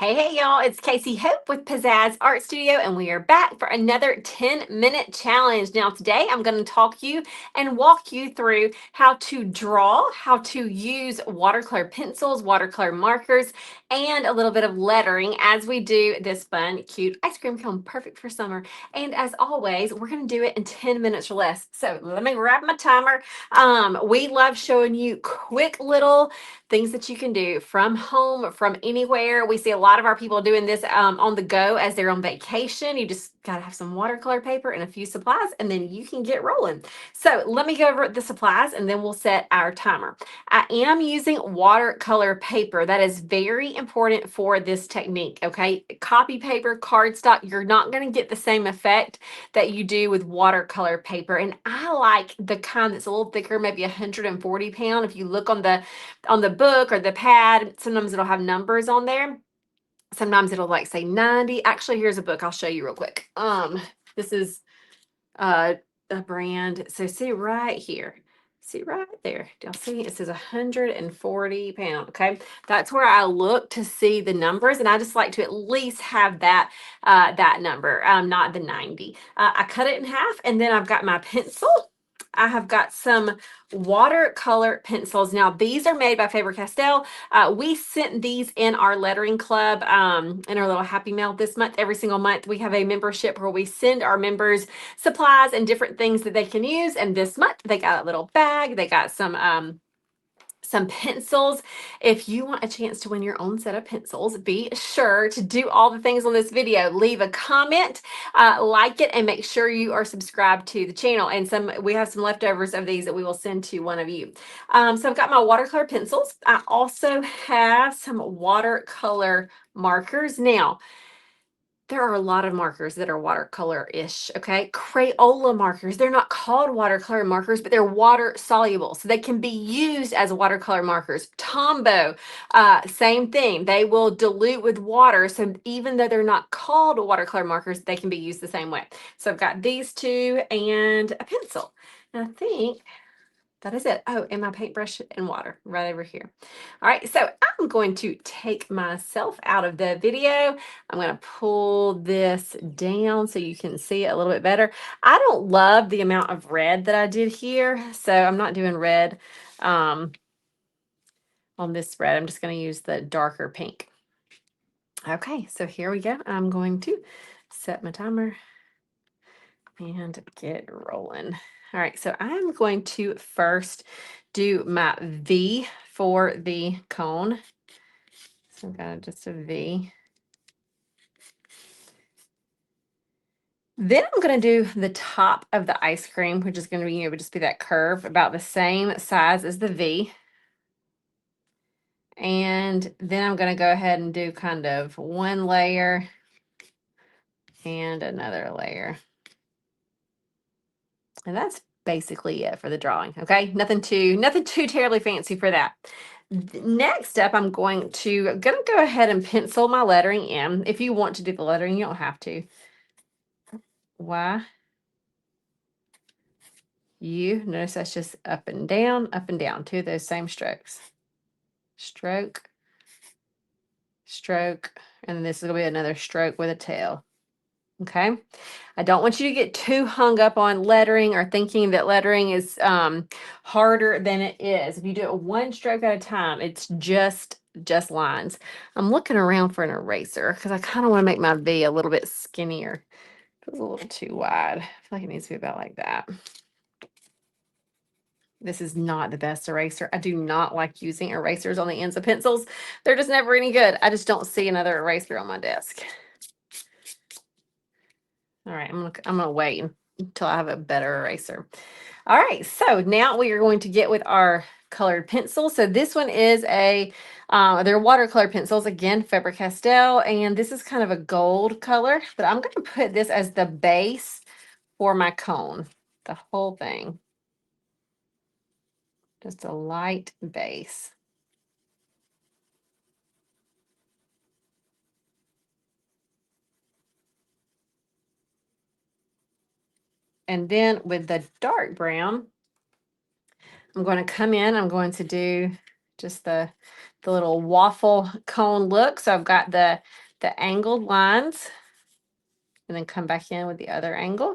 Hey, y'all, it's Casey Hope with Pizzazz Art Studio, and we are back for another 10-minute challenge. Now, today I'm going to talk you and walk you through how to draw, how to use watercolor pencils, watercolor markers, and a little bit of lettering as we do this fun, cute ice cream cone, perfect for summer. And as always, we're going to do it in 10 minutes or less. So let me grab my timer. We love showing you quick little things that you can do from home, from anywhere. We see a lot of our people doing this on the go as they're on vacation. You just got to have some watercolor paper and a few supplies, and then you can get rolling. So let me go over the supplies, and then we'll set our timer. I am using watercolor paper. That is very important for this technique, okay? Copy paper, cardstock, you're not going to get the same effect that you do with watercolor paper. And I like the kind that's a little thicker, maybe 140 pound. If you look on the book or the pad, sometimes it'll have numbers on there. Sometimes it'll like say 90. Actually, here's a book I'll show you real quick. This is a brand. So see right here. See right there. Do y'all see? It says 140 pound. Okay. That's where I look to see the numbers. And I just like to at least have that number, not the 90. I cut it in half, and then I've got my pencil. I have got some watercolor pencils. Now, these are made by Faber-Castell. We sent these in our lettering club in our little happy mail this month. Every single month, we have a membership where we send our members supplies and different things that they can use. And this month, they got a little bag. They got some pencils. If you want a chance to win your own set of pencils, be sure to do all the things on this video. Leave a comment, like it, and make sure you are subscribed to the channel. And we have some leftovers of these that we will send to one of you. So I've got my watercolor pencils. I also have some watercolor markers. Now, there are a lot of markers that are watercolor-ish, okay? Crayola markers, they're not called watercolor markers, but they're water soluble, so they can be used as watercolor markers. Tombow, same thing. They will dilute with water, so even though they're not called watercolor markers, they can be used the same way. So I've got these two and a pencil. And I think that is it. Oh, and my paintbrush and water right over here. All right, so I'm going to take myself out of the video. I'm going to pull this down so you can see it a little bit better. I don't love the amount of red that I did here, so I'm not doing red on this red. I'm just going to use the darker pink. Okay, so here we go. I'm going to set my timer and get rolling. All right, so I'm going to first do my V for the cone. So I've got just a V. Then I'm going to do the top of the ice cream, which is going to be, would just be that curve about the same size as the V. And then I'm going to go ahead and do kind of one layer and another layer. And that's basically it for the drawing. Okay, nothing too terribly fancy for that. Next up, I'm gonna go ahead and pencil my lettering in. If you want to do the lettering, you don't have to. Y, U. Notice that's just up and down, two of those same strokes. Stroke, stroke, and this will be another stroke with a tail. Okay, I don't want you to get too hung up on lettering or thinking that lettering is harder than it is. If you do it one stroke at a time, it's just lines. I'm looking around for an eraser because I kind of want to make my V a little bit skinnier. It was a little too wide. I feel like it needs to be about like that. This is not the best eraser. I do not like using erasers on the ends of pencils. They're just never any good. I just don't see another eraser on my desk. All right, I'm gonna wait until I have a better eraser. All right, so now we are going to get with our colored pencil. So this one is they're watercolor pencils, again, Faber-Castell, and this is kind of a gold color, but I'm going to put this as the base for my cone, the whole thing. Just a light base. And then with the dark brown, I'm going to come in, I'm going to do just the little waffle cone look. So I've got the angled lines, and then come back in with the other angle.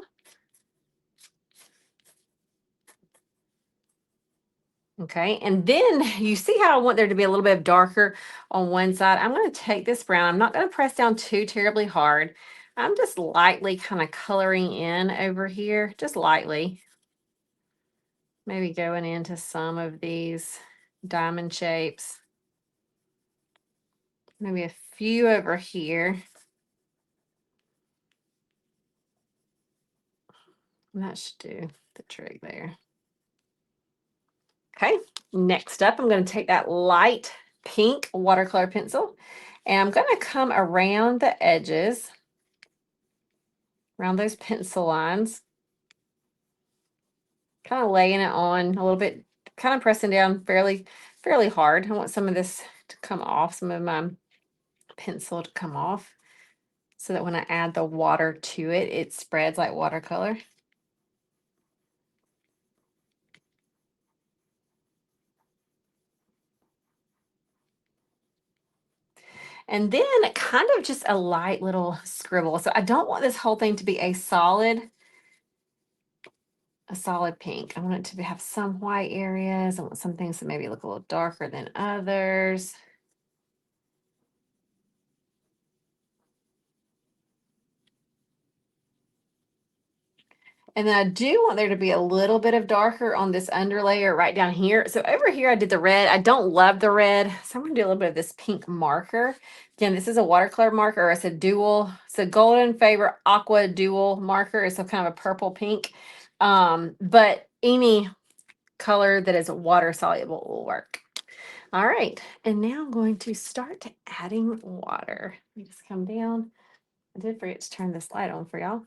Okay, and then you see how I want there to be a little bit of darker on one side. I'm going to take this brown. I'm not going to press down too terribly hard. I'm just lightly kind of coloring in over here, just lightly. Maybe going into some of these diamond shapes. Maybe a few over here. And that should do the trick there. Okay, next up, I'm going to take that light pink watercolor pencil, and I'm going to come around the edges, around those pencil lines, kind of laying it on a little bit, kind of pressing down fairly hard. I want some of this to come off, some of my pencil to come off, so that when I add the water to it, it spreads like watercolor. And then kind of just a light little scribble. So I don't want this whole thing to be a solid pink. I want it to have some white areas. I want some things that maybe look a little darker than others. And then I do want there to be a little bit of darker on this underlayer right down here. So over here, I did the red. I don't love the red, so I'm gonna do a little bit of this pink marker. Again, this is a watercolor marker. It's a dual, it's a Golden Favor Aqua Dual marker. It's a kind of a purple pink. But any color that is water soluble will work. All right, and now I'm going to start adding water. Let me just come down. I did forget to turn this light on for y'all.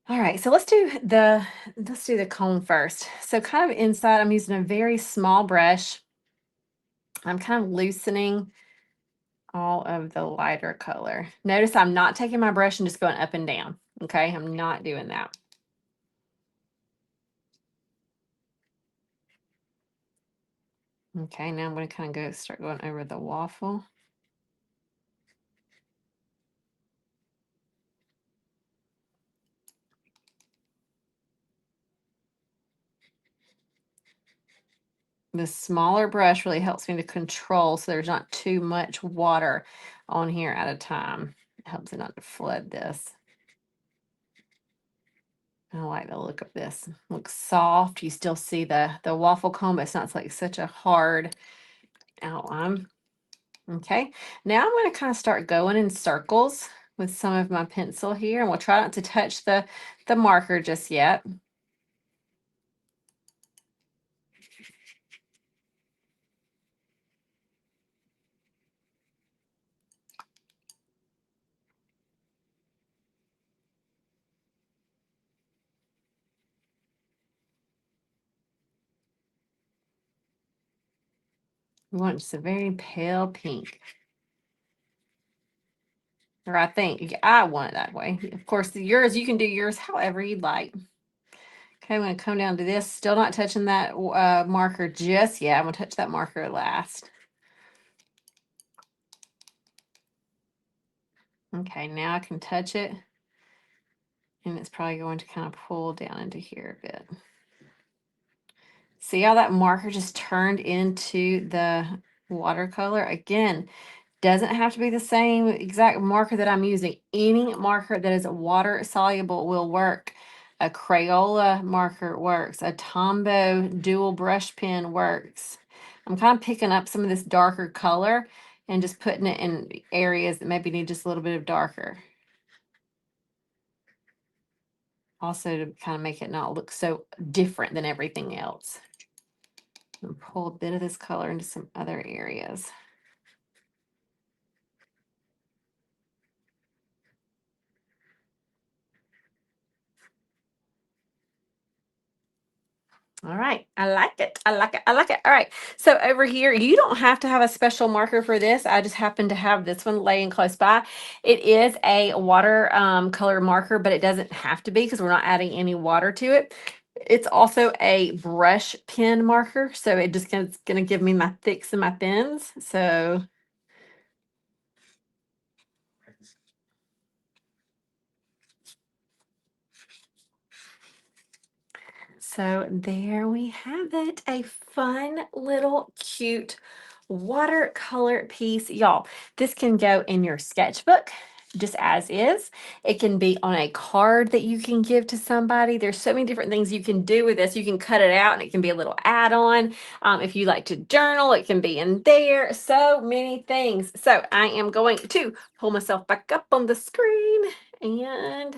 All right, so let's do the cone first. So kind of inside, I'm using a very small brush. I'm kind of loosening all of the lighter color. Notice I'm not taking my brush and just going up and down. Okay, I'm not doing that. Okay, now I'm going to kind of start going over the waffle. The smaller brush really helps me to control so there's not too much water on here at a time. It helps it not to flood this. I like the look of this. Looks soft. You still see the waffle cone, but it's not like such a hard outline. Okay, now I'm going to kind of start going in circles with some of my pencil here, and we'll try not to touch the marker just yet. We want just a very pale pink. Or I think I want it that way. Of course, yours, you can do yours however you'd like. Okay, I'm going to come down to this. Still not touching that marker just yet. I'm going to touch that marker last. Okay, now I can touch it. And it's probably going to kind of pull down into here a bit. See how that marker just turned into the watercolor? Again, doesn't have to be the same exact marker that I'm using. Any marker that is water soluble will work. A Crayola marker works. A Tombow dual brush pen works. I'm kind of picking up some of this darker color and just putting it in areas that maybe need just a little bit of darker. Also to kind of make it not look so different than everything else. And pull a bit of this color into some other areas. All right, I like it. I like it. I like it. All right, so over here, you don't have to have a special marker for this. I just happen to have this one laying close by. It is a water color marker, but it doesn't have to be because we're not adding any water to it. It's also a brush pen marker, so it just gonna, it's gonna give me my thicks and my thins. So there we have it, a fun little cute watercolor piece. Y'all, this can go in your sketchbook just as is. It can be on a card that you can give to somebody. There's so many different things you can do with this. You can cut it out and it can be a little add-on. If you like to journal, it can be in there. So many things. So I am going to pull myself back up on the screen and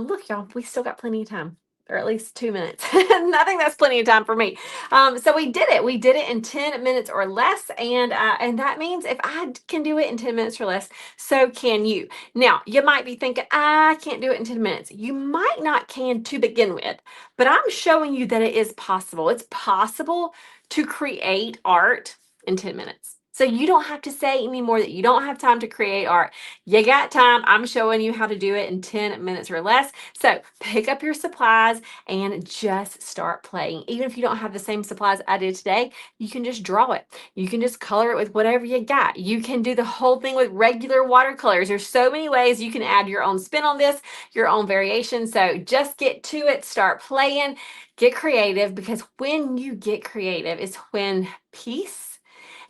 look, y'all, we still got plenty of time, or at least 2 minutes. I think that's plenty of time for me. So we did it. We did it in 10 minutes or less. And that means if I can do it in 10 minutes or less, so can you. Now, you might be thinking, I can't do it in 10 minutes. You might not can to begin with, but I'm showing you that it is possible. It's possible to create art in 10 minutes. So you don't have to say anymore that you don't have time to create art. You got time. I'm showing you how to do it in 10 minutes or less. So pick up your supplies and just start playing. Even if you don't have the same supplies I did today, you can just draw it. You can just color it with whatever you got. You can do the whole thing with regular watercolors. There's so many ways you can add your own spin on this, your own variation. So just get to it, start playing, get creative, because when you get creative, it's when peace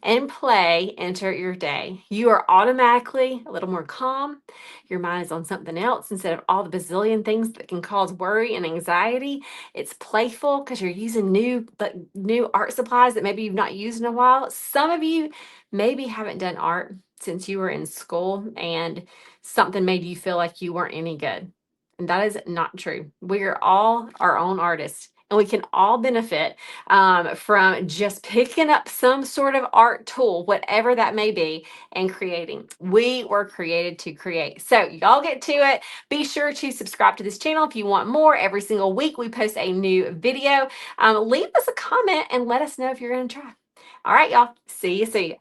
and play enter your day. You are automatically a little more calm. Your mind is on something else instead of all the bazillion things that can cause worry and anxiety. It's playful because you're using new art supplies that maybe you've not used in a while. Some of you maybe haven't done art since you were in school and something made you feel like you weren't any good. And that is not true. We are all our own artists, and we can all benefit from just picking up some sort of art tool, whatever that may be, and creating. We were created to create. So y'all get to it. Be sure to subscribe to this channel if you want more. Every single week we post a new video. Leave us a comment and let us know if you're going to try. All right, y'all. See you.